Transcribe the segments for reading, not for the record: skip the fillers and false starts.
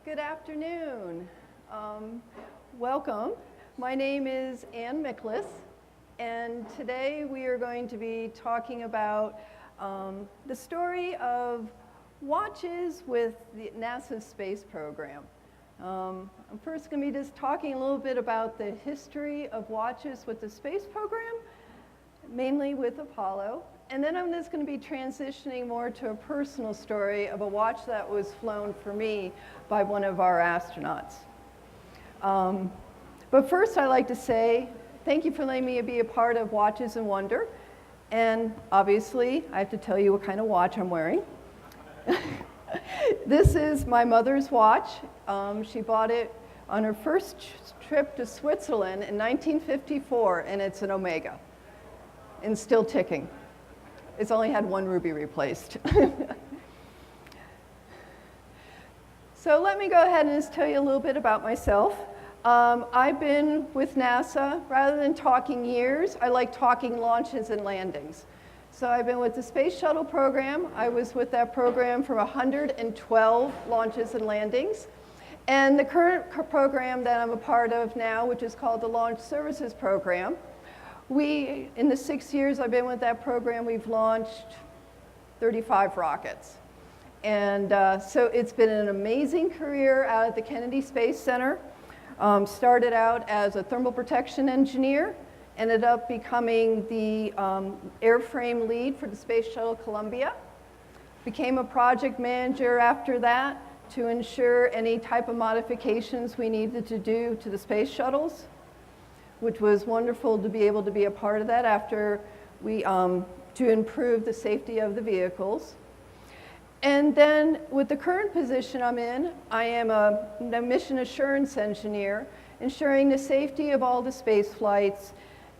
Good afternoon. Welcome. My name is Micklos, and today we are going to be talking about the story of watches with the NASA space program. I'm first going to be just talking a little bit about the history of watches with the space program, mainly with Apollo. And then I'm just going to be transitioning more to a personal story of a watch that was flown for me by one of our astronauts. But first I'd like to say thank you for letting me be a part of Watches and Wonder. And obviously I have to tell you what kind of watch I'm wearing. This is my mother's watch. She bought it on her first trip to Switzerland in 1954, and it's an Omega and still ticking. It's only had one ruby replaced. So let me go ahead and just tell you a little bit about myself. I've been with NASA, rather than talking years, I like talking launches and landings. So I've been with the Space Shuttle program. I was with that program for 112 launches and landings. And the current program that I'm a part of now, which is called the Launch Services Program, in the 6 years I've been with that program, we've launched 35 rockets. And so it's been an amazing career out at the Kennedy Space Center. Started out as a thermal protection engineer, ended up becoming the airframe lead for the Space Shuttle Columbia. Became a project manager after that to ensure any type of modifications we needed to do to the space shuttles, which was wonderful to be able to be a part of that after we, to improve the safety of the vehicles. And then with the current position I'm in, I am a mission assurance engineer, ensuring the safety of all the space flights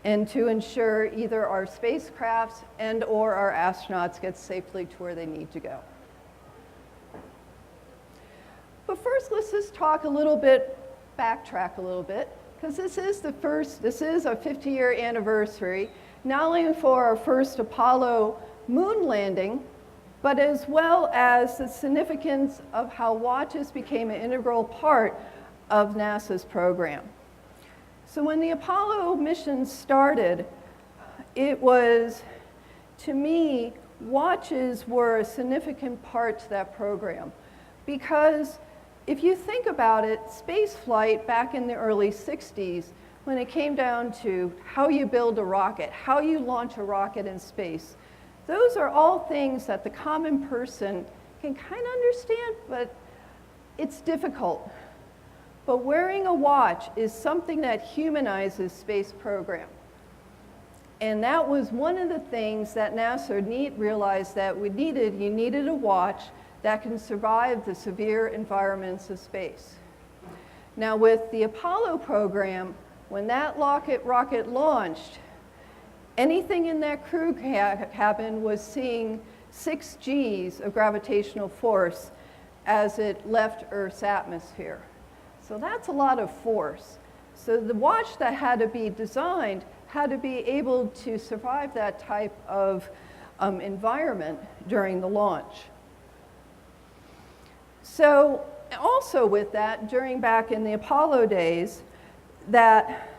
and to ensure either our spacecrafts and or our astronauts get safely to where they need to go. But first, let's just talk a little bit, backtrack a little bit, because this is our 50-year anniversary, not only for our first Apollo moon landing, but as well as the significance of how watches became an integral part of NASA's program. So when the Apollo mission started, it was, to me, watches were a significant part to that program, because if you think about it, space flight back in the early 60s, when it came down to how you build a rocket, how you launch a rocket in space, those are all things that the common person can kind of understand, but it's difficult. But wearing a watch is something that humanizes space program. And that was one of the things that NASA realized that you needed a watch that can survive the severe environments of space. Now with the Apollo program, when that rocket launched, anything in that crew cabin was seeing 6 Gs of gravitational force as it left Earth's atmosphere. So that's a lot of force. So the watch that had to be designed had to be able to survive that type of environment during the launch. So also with that, back in the Apollo days, that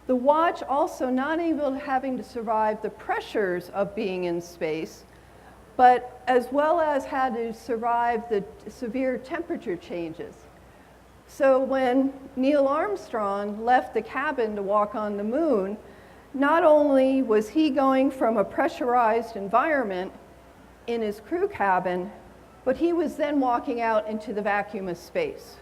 the watch also not able having to survive the pressures of being in space, but as well as had to survive the severe temperature changes. So when Neil Armstrong left the cabin to walk on the moon, not only was he going from a pressurized environment in his crew cabin, but he was then walking out into the vacuum of space.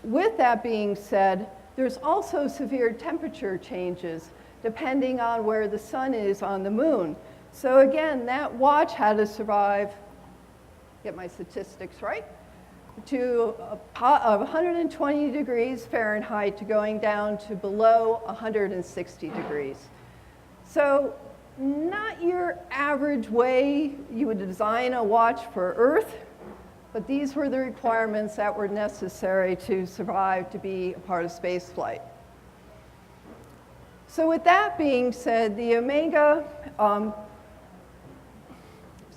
With that being said, there's also severe temperature changes depending on where the sun is on the moon. So again, that watch had to survive, get my statistics right, to 120 degrees Fahrenheit to going down to below 160 degrees. So not your average way you would design a watch for Earth, but these were the requirements that were necessary to survive, to be a part of space flight. So with that being said, the Omega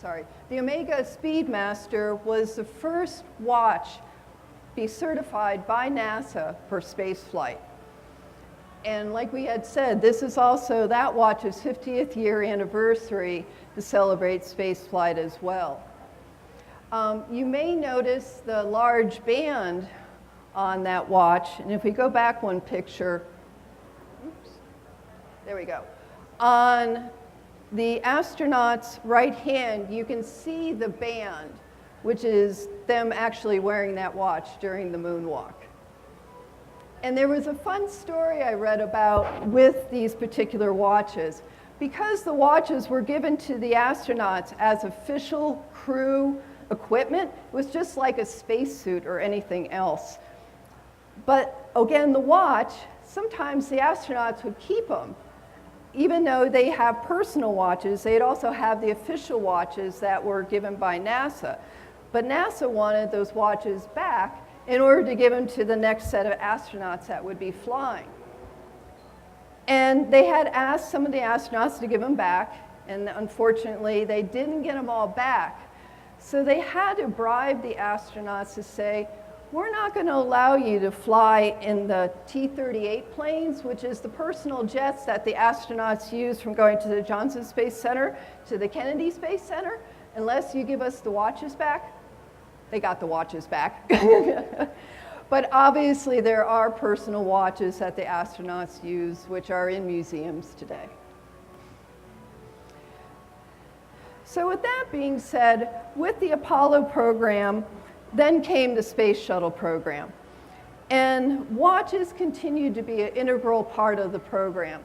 the Omega Speedmaster was the first watch be certified by NASA for space flight. And like we had said, this is also that watch's 50th year anniversary to celebrate space flight as well. You may notice the large band on that watch, and if we go back one picture, oops, there we go. On the astronaut's right hand, you can see the band, which is them actually wearing that watch during the moonwalk. And there was a fun story I read about with these particular watches. Because the watches were given to the astronauts as official crew equipment, it was just like a spacesuit or anything else. But again, the watch, sometimes the astronauts would keep them. Even though they have personal watches, they'd also have the official watches that were given by NASA. But NASA wanted those watches back in order to give them to the next set of astronauts that would be flying. And they had asked some of the astronauts to give them back, and unfortunately, they didn't get them all back. So they had to bribe the astronauts to say, we're not going to allow you to fly in the T-38 planes, which is the personal jets that the astronauts use from going to the Johnson Space Center to the Kennedy Space Center, unless you give us the watches back. They got the watches back. But obviously, there are personal watches that the astronauts use, which are in museums today. So with that being said, with the Apollo program, then came the Space Shuttle program. And watches continued to be an integral part of the program.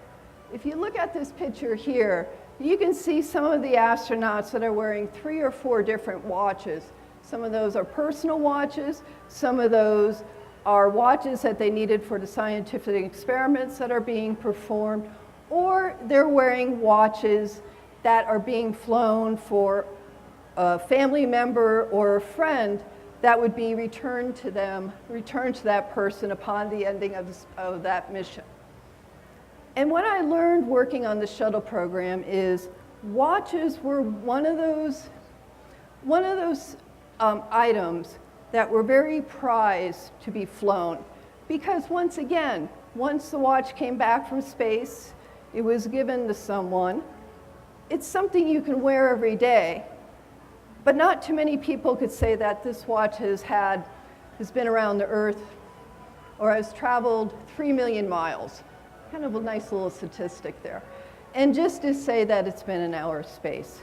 If you look at this picture here, you can see some of the astronauts that are wearing 3 or 4 different watches. Some of those are personal watches, some of those are watches that they needed for the scientific experiments that are being performed, or they're wearing watches that are being flown for a family member or a friend that would be returned to them, returned to that person upon the ending of that mission. And what I learned working on the shuttle program is watches were one of those items that were very prized to be flown. Because once again, once the watch came back from space, it was given to someone. It's something you can wear every day. But not too many people could say that this watch has been around the Earth or has traveled 3 million miles. Kind of a nice little statistic there. And just to say that it's been in outer space.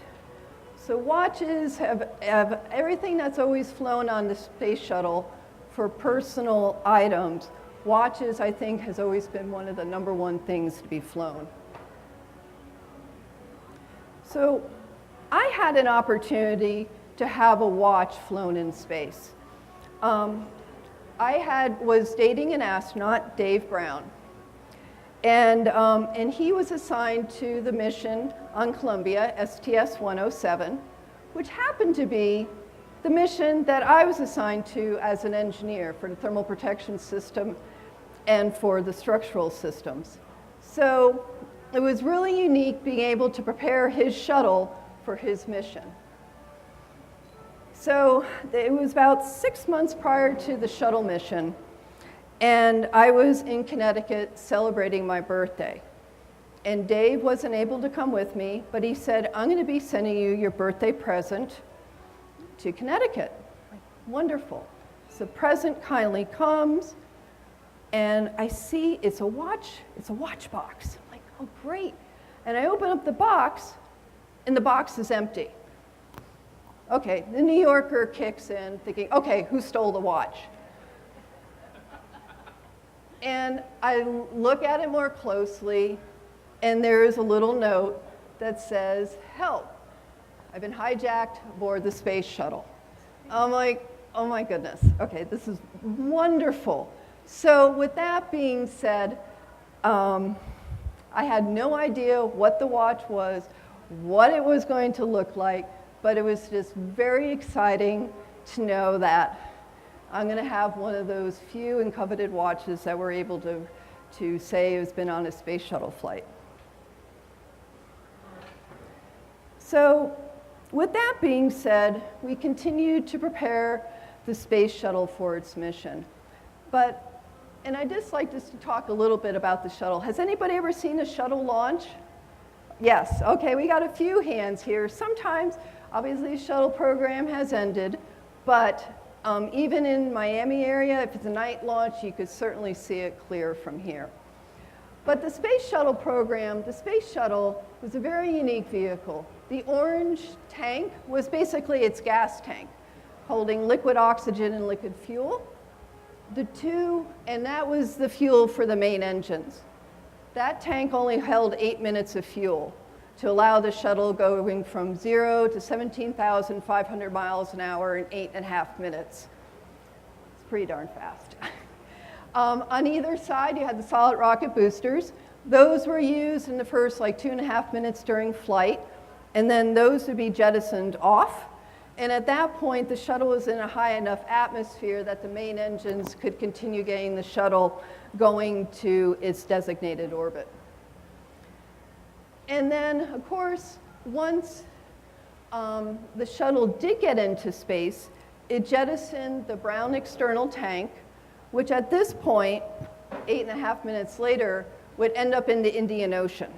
So watches have everything that's always flown on the space shuttle for personal items. Watches, I think, has always been one of the #1 things to be flown. So I had an opportunity to have a watch flown in space. I was dating an astronaut, Dave Brown, and he was assigned to the mission on Columbia, STS-107, which happened to be the mission that I was assigned to as an engineer for the thermal protection system and for the structural systems. So it was really unique being able to prepare his shuttle for his mission. So it was about 6 months prior to the shuttle mission, and I was in Connecticut celebrating my birthday. And Dave wasn't able to come with me, but he said, I'm going to be sending you your birthday present to Connecticut. Like, wonderful. So the present kindly comes, and I see it's a watch box. I'm like, oh, great. And I open up the box, and the box is empty. Okay, the New Yorker kicks in, thinking, okay, who stole the watch? And I look at it more closely, and there is a little note that says, help, I've been hijacked aboard the space shuttle. I'm like, oh my goodness, okay, this is wonderful. So with that being said, I had no idea what the watch was, what it was going to look like, but it was just very exciting to know that I'm going to have one of those few and coveted watches that we're able to say has been on a space shuttle flight. So With that being said, we continued to prepare the space shuttle for its mission. And I'd just like to talk a little bit about the shuttle. Has anybody ever seen a shuttle launch? Yes, okay, we got a few hands here. Sometimes, obviously, the shuttle program has ended, but even in Miami area, if it's a night launch, you could certainly see it clear from here. But the space shuttle program, the space shuttle was a very unique vehicle. The orange tank was basically its gas tank, holding liquid oxygen and liquid fuel. And that was the fuel for the main engines. That tank only held 8 minutes of fuel to allow the shuttle going from 0 to 17,500 miles an hour in 8.5 minutes. It's pretty darn fast. On either side, you had the solid rocket boosters. Those were used in the first 2.5 minutes during flight, and then those would be jettisoned off. And at that point, the shuttle was in a high enough atmosphere that the main engines could continue getting the shuttle going to its designated orbit. And then, of course, once the shuttle did get into space, it jettisoned the brown external tank, which at this point, 8.5 minutes later, would end up in the Indian Ocean.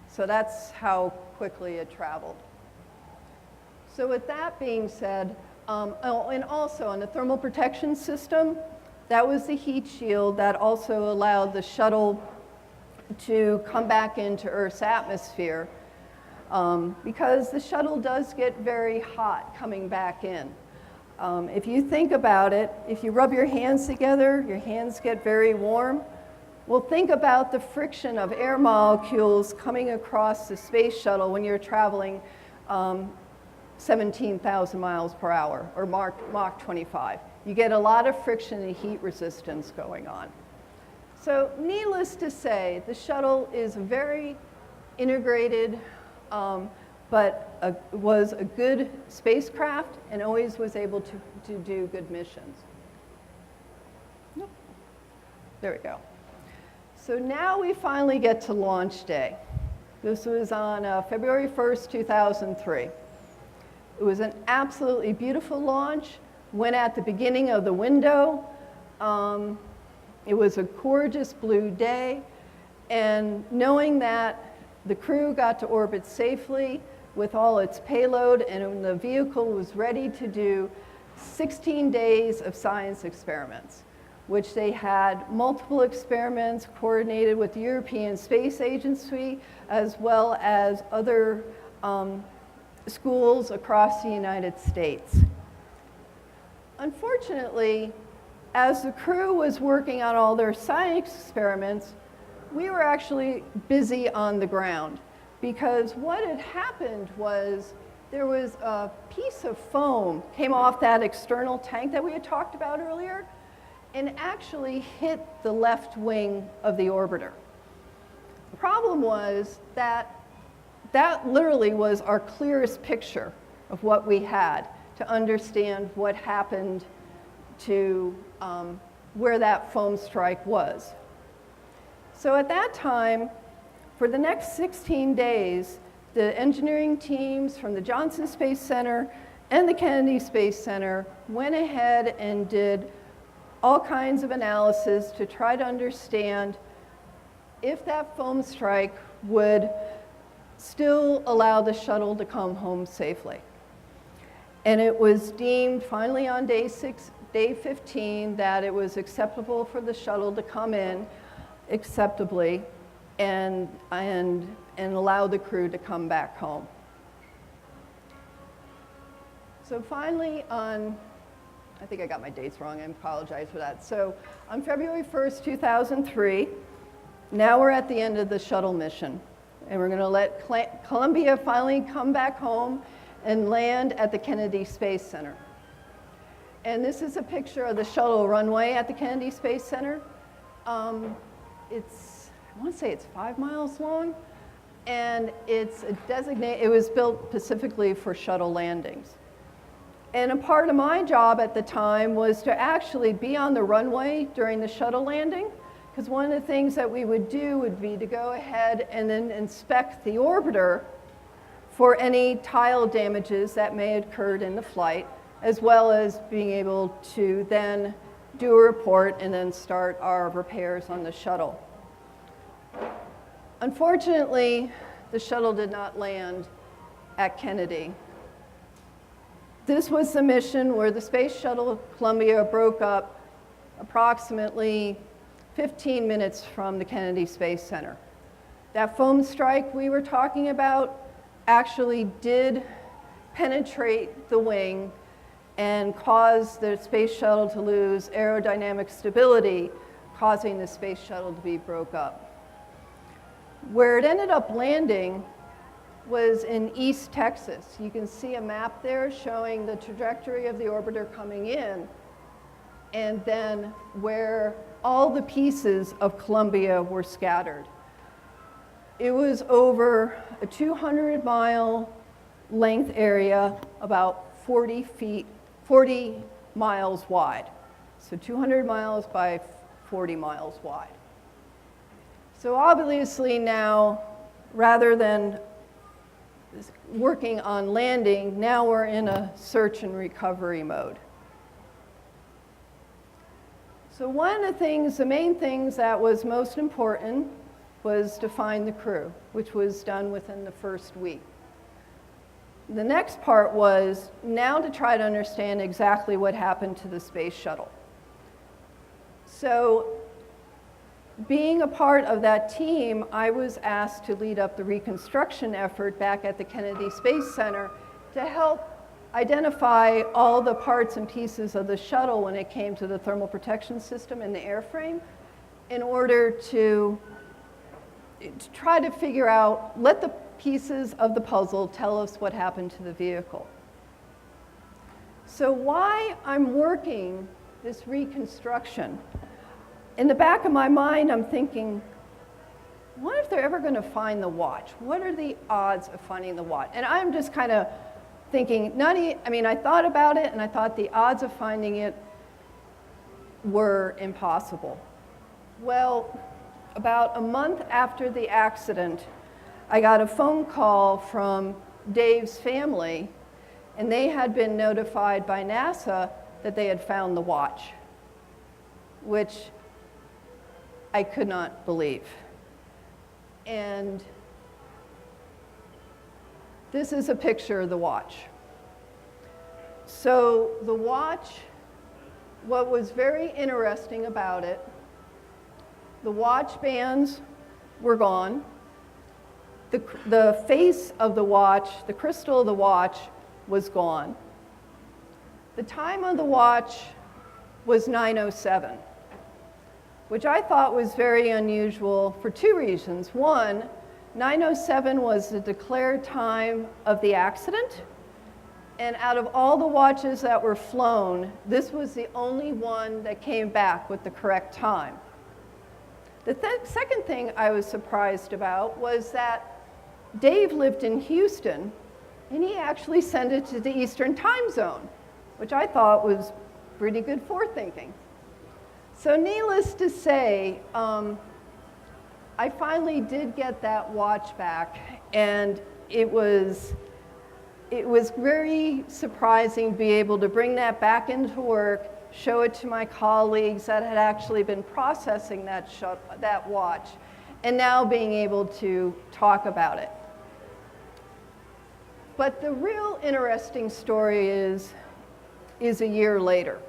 So that's how quickly it traveled. So with that being said, and also on the thermal protection system, that was the heat shield that also allowed the shuttle to come back into Earth's atmosphere, because the shuttle does get very hot coming back in. If you think about it, if you rub your hands together, your hands get very warm. Well, think about the friction of air molecules coming across the space shuttle when you're traveling 17,000 miles per hour, or Mach 25. You get a lot of friction and heat resistance going on. So needless to say, the shuttle is very integrated, but was a good spacecraft and always was able to do good missions. Nope. There we go. So now we finally get to launch day. This was on February 1st, 2003. It was an absolutely beautiful launch, went at the beginning of the window. It was a gorgeous blue day, and knowing that the crew got to orbit safely with all its payload, and the vehicle was ready to do 16 days of science experiments, which they had multiple experiments coordinated with the European Space Agency, as well as other schools across the United States. Unfortunately, as the crew was working on all their science experiments, we were actually busy on the ground, because what had happened was there was a piece of foam came off that external tank that we had talked about earlier and actually hit the left wing of the orbiter. The problem was that literally was our clearest picture of what we had to understand what happened to where that foam strike was. So at that time, for the next 16 days, the engineering teams from the Johnson Space Center and the Kennedy Space Center went ahead and did all kinds of analysis to try to understand if that foam strike would still allow the shuttle to come home safely. And it was deemed finally on day 15 that it was acceptable for the shuttle to come in acceptably and allow the crew to come back home. So finally I think I got my dates wrong, I apologize for that. So on February 1st, 2003, now we're at the end of the shuttle mission. And we're going to let Columbia finally come back home and land at the Kennedy Space Center. And this is a picture of the shuttle runway at the Kennedy Space Center. I want to say it's 5 miles long, and it was built specifically for shuttle landings. And a part of my job at the time was to actually be on the runway during the shuttle landing, because one of the things that we would do would be to go ahead and then inspect the orbiter for any tile damages that may have occurred in the flight, as well as being able to then do a report and then start our repairs on the shuttle. Unfortunately, the shuttle did not land at Kennedy. This was the mission where the Space Shuttle Columbia broke up approximately 15 minutes from the Kennedy Space Center. That foam strike we were talking about actually did penetrate the wing and cause the space shuttle to lose aerodynamic stability, causing the space shuttle to be broke up. Where it ended up landing was in East Texas. You can see a map there showing the trajectory of the orbiter coming in, and then where all the pieces of Columbia were scattered. It was over a 200-mile length area, about 40 miles wide. So 200 miles by 40 miles wide. So obviously now, rather than working on landing, now we're in a search and recovery mode. So one of the things, the main things that was most important was to find the crew, which was done within the first week. The next part was now to try to understand exactly what happened to the space shuttle. So being a part of that team, I was asked to lead up the reconstruction effort back at the Kennedy Space Center to help identify all the parts and pieces of the shuttle when it came to the thermal protection system and the airframe in order to try to figure out, let the pieces of the puzzle tell us what happened to the vehicle. So why I'm working this reconstruction, in the back of my mind I'm thinking, what if they're ever going to find the watch? What are the odds of finding the watch? And I'm just kind of thinking, I thought about it and I thought the odds of finding it were impossible. Well, about a month after the accident, I got a phone call from Dave's family, and they had been notified by NASA that they had found the watch, which I could not believe. And this is a picture of the watch. So the watch, what was very interesting about it, the watch bands were gone. The face of the watch, the crystal of the watch, was gone. The time of the watch was 9:07, which I thought was very unusual for two reasons. One, 9:07 was the declared time of the accident, and out of all the watches that were flown, this was the only one that came back with the correct time. The second thing I was surprised about was that Dave lived in Houston, and he actually sent it to the Eastern time zone, which I thought was pretty good forethinking. So needless to say, I finally did get that watch back, and it was very surprising to be able to bring that back into work, show it to my colleagues that had actually been processing that watch, and now being able to talk about it. But the real interesting story is a year later.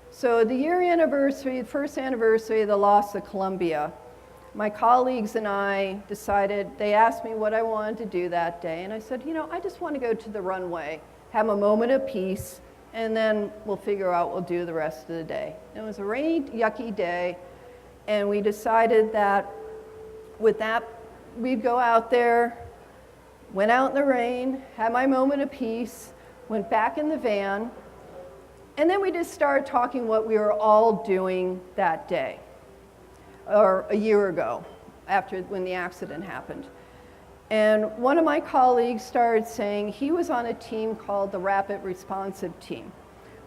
So the year anniversary, the first anniversary of the loss of Columbia, my colleagues and I decided, they asked me what I wanted to do that day, and I said, I just want to go to the runway, have a moment of peace, and then we'll figure out what we'll do the rest of the day. It was a rainy, yucky day, and we decided that with that, we'd go out there, went out in the rain, had my moment of peace, went back in the van, and then we just started talking what we were all doing that day, or a year ago, when the accident happened. And one of my colleagues started saying he was on a team called the Rapid Responsive Team,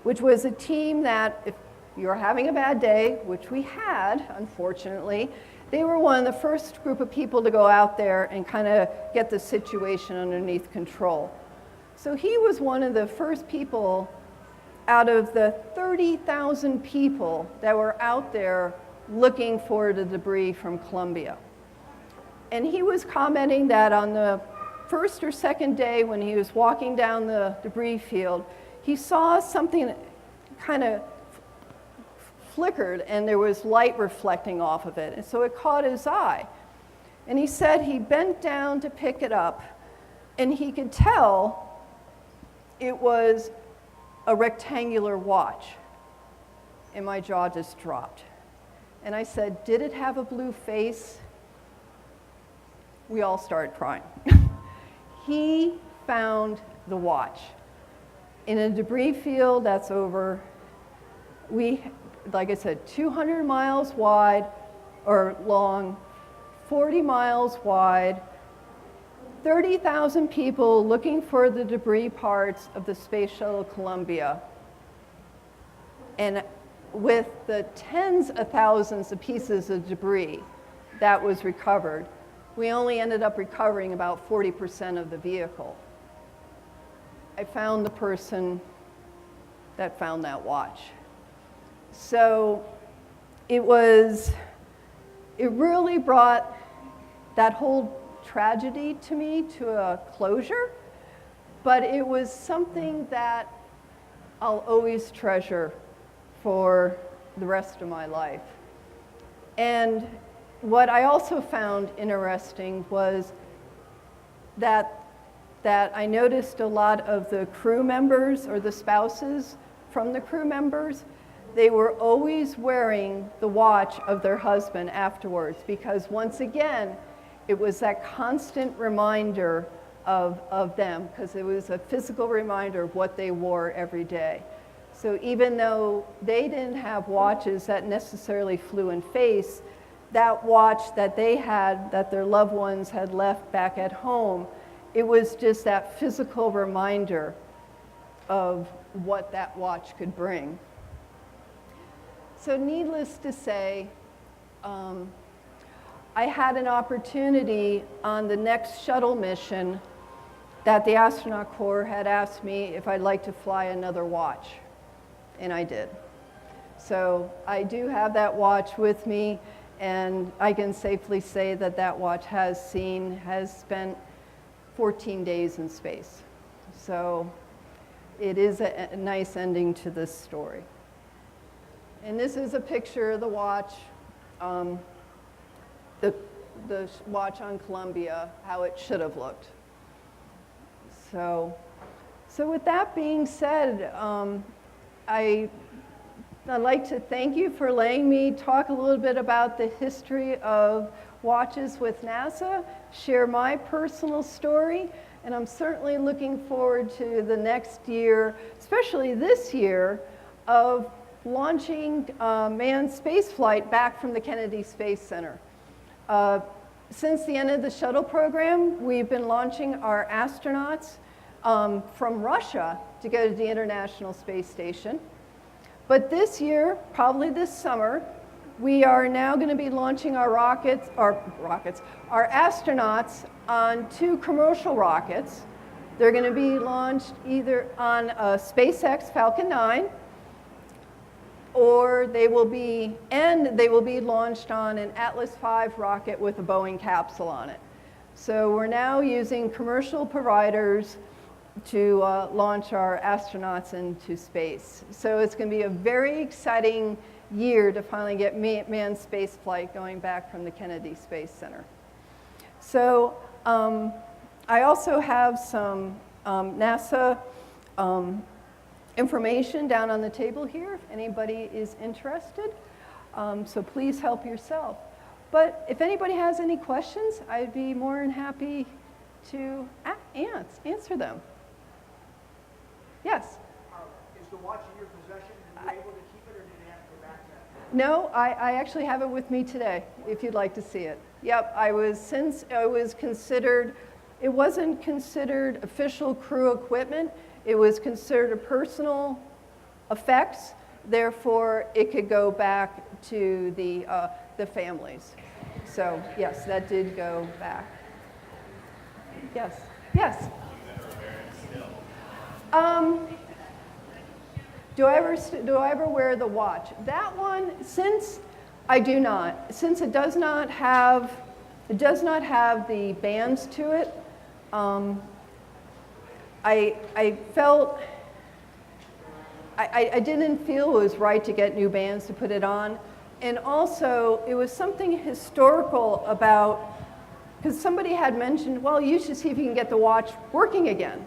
which was a team that if you were having a bad day, which we had, unfortunately, They were one of the first group of people to go out there and kind of get the situation underneath control. So he was one of the first people out of the 30,000 people that were out there looking for the debris from Columbia. And he was commenting that on the first or second day when he was walking down the debris field, he saw something kind of flickered and there was light reflecting off of it. And so it caught his eye. And he said he bent down to pick it up and he could tell it was a rectangular watch. And my jaw just dropped. And I said, did it have a blue face? We all started crying. He found the watch in a debris field that's over, like I said, 200 miles wide or long, 40 miles wide, 30,000 people looking for the debris parts of the Space Shuttle Columbia. And with the tens of thousands of pieces of debris that was recovered, we only ended up recovering about 40% of the vehicle. I found the person that found that watch. So it really brought that whole tragedy to me to a closure, but it was something that I'll always treasure for the rest of my life. And what I also found interesting was that I noticed a lot of the crew members or the spouses from the crew members, they were always wearing the watch of their husband afterwards, because once again, it was that constant reminder of them, because it was a physical reminder of what they wore every day. So even though they didn't have watches that necessarily flew in face, that watch that they had, that their loved ones had left back at home, it was just that physical reminder of what that watch could bring. So needless to say, I had an opportunity on the next shuttle mission that the astronaut corps had asked me if I'd like to fly another watch, and I did. So I do have that watch with me, and I can safely say that that watch has spent 14 days in space. So it is a nice ending to this story. And this is a picture of the watch, the watch on Columbia, how it should have looked. So with that being said, I'd like to thank you for letting me talk a little bit about the history of watches with NASA, share my personal story, and I'm certainly looking forward to the next year, especially this year, of launching manned spaceflight back from the Kennedy Space Center. Since the end of the shuttle program, we've been launching our astronauts from Russia to go to the International Space Station. But this year, probably this summer, we are now going to be launching our astronauts on 2 commercial rockets. They're going to be launched either on a SpaceX Falcon 9, or they will be launched on an Atlas V rocket with a Boeing capsule on it. So we're now using commercial providers to launch our astronauts into space. So it's going to be a very exciting year to finally get manned space flight going back from the Kennedy Space Center. So I also have some NASA information down on the table here if anybody is interested. So please help yourself. But if anybody has any questions, I'd be more than happy to answer them. Yes? Is the watch in your possession? Are you able to keep it, or did you have to go back to that? No, I actually have it with me today, if you'd like to see it. Yep, it wasn't considered official crew equipment. It was considered a personal effects. Therefore, it could go back to the families. So yes, that did go back. Yes, yes. Do I ever wear the watch? That one, since I do not, since it does not have the bands to it, I felt I didn't feel it was right to get new bands to put it on. And also, it was something historical about, because somebody had mentioned, well, you should see if you can get the watch working again.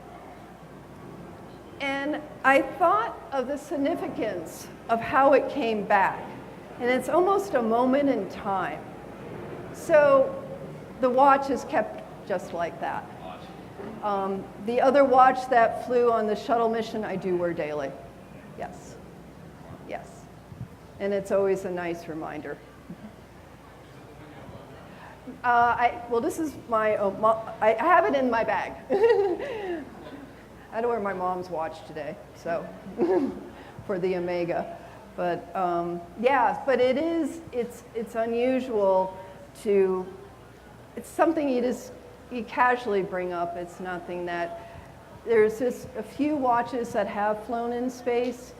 And I thought of the significance of how it came back. And it's almost a moment in time. So the watch is kept just like that. The other watch that flew on the shuttle mission, I do wear daily. Yes. Yes. And it's always a nice reminder. Well, this is my, I have it in my bag. I had to wear my mom's watch today, so, for the Omega. But, yeah, but it's unusual to, it's something you casually bring up. It's nothing that, there's just a few watches that have flown in space,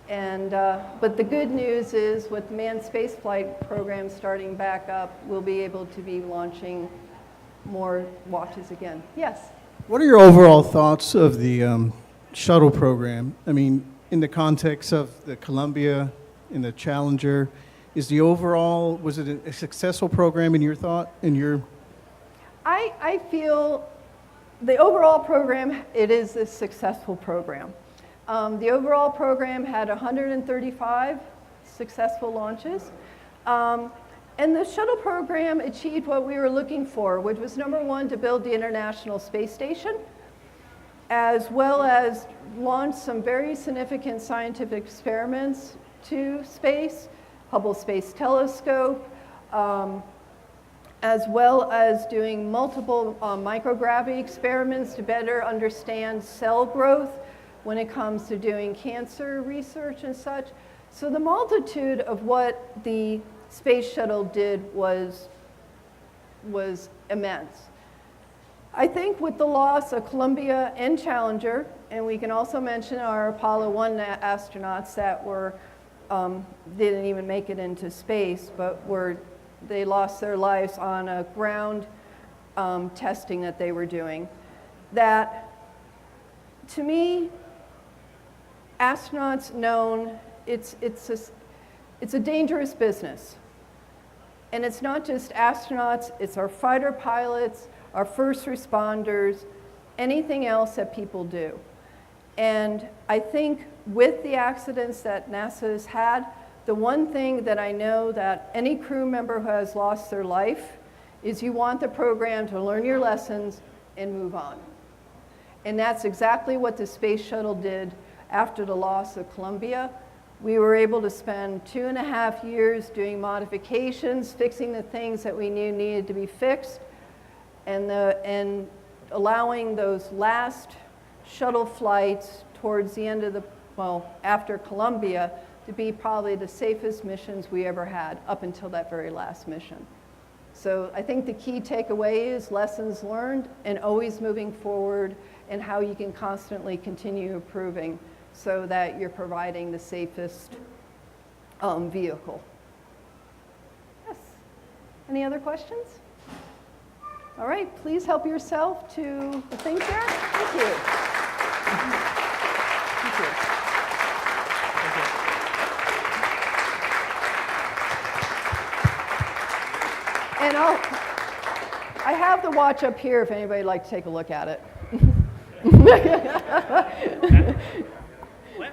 and, but the good news is with manned spaceflight program starting back up, we'll be able to be launching more watches again. Yes? What are your overall thoughts of the shuttle program? I mean, in the context of the Columbia and the Challenger, was it a successful program in your thought, I feel the overall program, it is a successful program. The overall program had 135 successful launches. And the shuttle program achieved what we were looking for, which was number one, to build the International Space Station, as well as launch some very significant scientific experiments to space, Hubble Space Telescope, as well as doing multiple microgravity experiments to better understand cell growth when it comes to doing cancer research and such. So the multitude of what the Space Shuttle did was immense. I think with the loss of Columbia and Challenger, and we can also mention our Apollo 1 astronauts that didn't even make it into space, but they lost their lives on a ground testing that they were doing. That, to me, astronauts known, it's a dangerous business. And it's not just astronauts, it's our fighter pilots, our first responders, anything else that people do. And I think with the accidents that NASA has had, the one thing that I know that any crew member who has lost their life is you want the program to learn your lessons and move on. And that's exactly what the Space Shuttle did after the loss of Columbia. We were able to spend 2.5 years doing modifications, fixing the things that we knew needed to be fixed, and allowing those last shuttle flights towards the end of after Columbia, to be probably the safest missions we ever had up until that very last mission. So I think the key takeaway is lessons learned and always moving forward, and how you can constantly continue improving so that you're providing the safest vehicle. Yes. Any other questions? All right, please help yourself to the things there. Thank you. Thank you. And I have the watch up here if anybody would like to take a look at it. What?